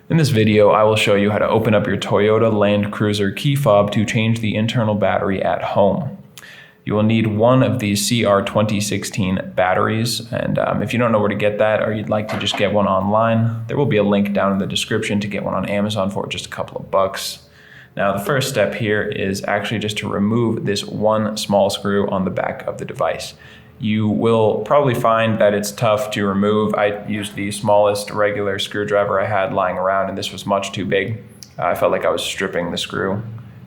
In this video, I will show you how to open up your Toyota Land Cruiser key fob to change the internal battery at home. You will need one of these CR2016 batteries, and if you don't know where to get that or you'd like to just get one online, there will be a link down in the description to get one on Amazon for just a couple of bucks. Now, the first step here is actually just to remove this one small screw on the back of the device. You will probably find that it's tough to remove. I used the smallest regular screwdriver I had lying around, and this was much too big. I felt like I was stripping the screw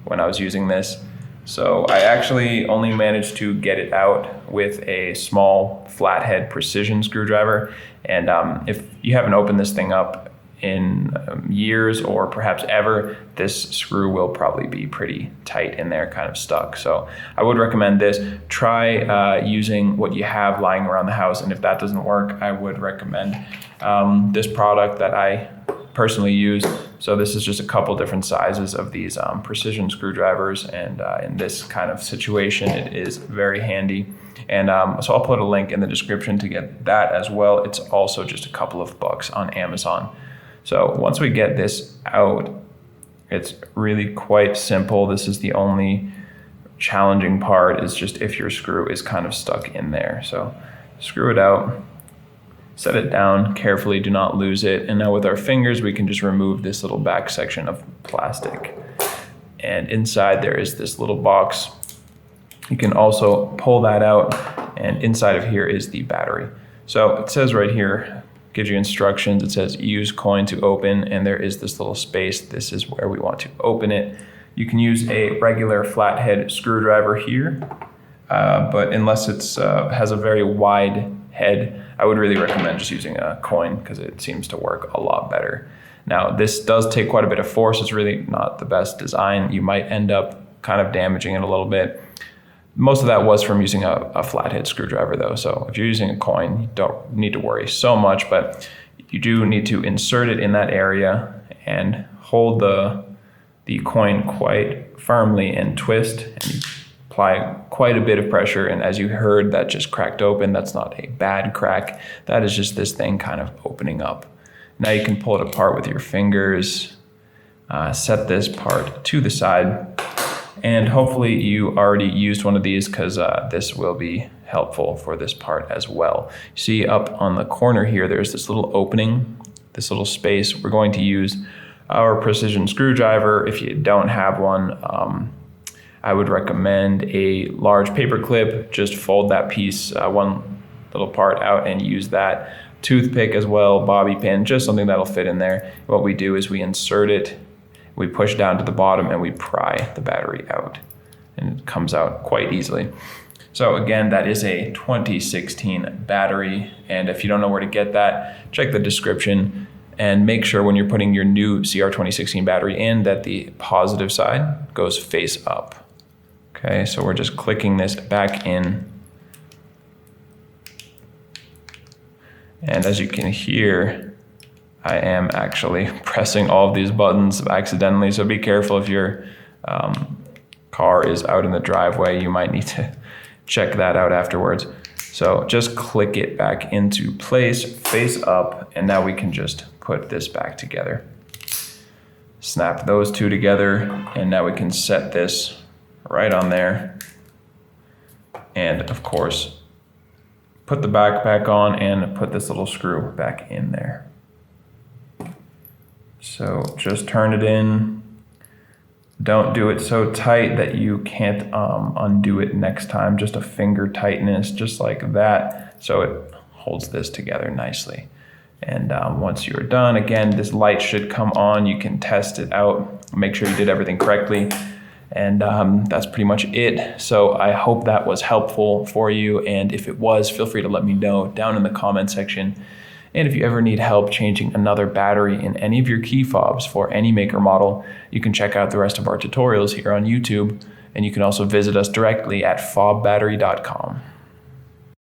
when I was using this. So I actually only managed to get it out with a small flathead precision screwdriver. And if you haven't opened this thing up in years or perhaps ever, this screw will probably be pretty tight in there, kind of stuck. So I would recommend this. Try using what you have lying around the house, and if that doesn't work, I would recommend this product that I personally use. So this is just a couple different sizes of these precision screwdrivers, and in this kind of situation, it is very handy. And so I'll put a link in the description to get that as well. It's also just a couple of bucks on Amazon. So once we get this out, it's really quite simple. This is the only challenging part, is just if your screw is kind of stuck in there. So screw it out, set it down carefully, do not lose it. And now with our fingers, we can just remove this little back section of plastic. And inside there is this little box. You can also pull that out, and inside of here is the battery. So it says right here, gives you instructions. It says use coin to open, and there is this little space. This is where we want to open it. You can use a regular flathead screwdriver here, but unless it's has a very wide head, I would really recommend just using a coin because it seems to work a lot better. Now, this does take quite a bit of force. It's really not the best design. You might end up kind of damaging it a little bit. Most of that was from using a flathead screwdriver though. So if you're using a coin, you don't need to worry so much, but you do need to insert it in that area and hold the coin quite firmly and twist, and you apply quite a bit of pressure. And as you heard, that just cracked open. That's not a bad crack. That is just this thing kind of opening up. Now you can pull it apart with your fingers, set this part to the side. And hopefully you already used one of these, because this will be helpful for this part as well. See up on the corner here, there's this little opening, this little space. We're going to use our precision screwdriver. If you don't have one, I would recommend a large paper clip. Just fold that piece, one little part out, and use that. Toothpick as well, bobby pin, just something that'll fit in there. What we do is we insert it, we push down to the bottom, and we pry the battery out, and it comes out quite easily. So again, that is a 2016 battery, and if you don't know where to get that, check the description, and make sure when you're putting your new CR2016 battery in that the positive side goes face up. Okay, so we're just clicking this back in, and as you can hear, I am actually pressing all of these buttons accidentally, so be careful if your car is out in the driveway. You might need to check that out afterwards. So just click it back into place, face up, and now we can just put this back together. Snap those two together, and now we can set this right on there. And of course, put the back back on and put this little screw back in there. So just turn it in. Don't do it so tight that you can't undo it next time. Just a finger tightness, just like that. So it holds this together nicely. And once you're done, again, this light should come on. You can test it out, make sure you did everything correctly. And that's pretty much it. So I hope that was helpful for you. And if it was, feel free to let me know down in the comment section. And if you ever need help changing another battery in any of your key fobs for any maker model, you can check out the rest of our tutorials here on YouTube. And you can also visit us directly at fobbattery.com.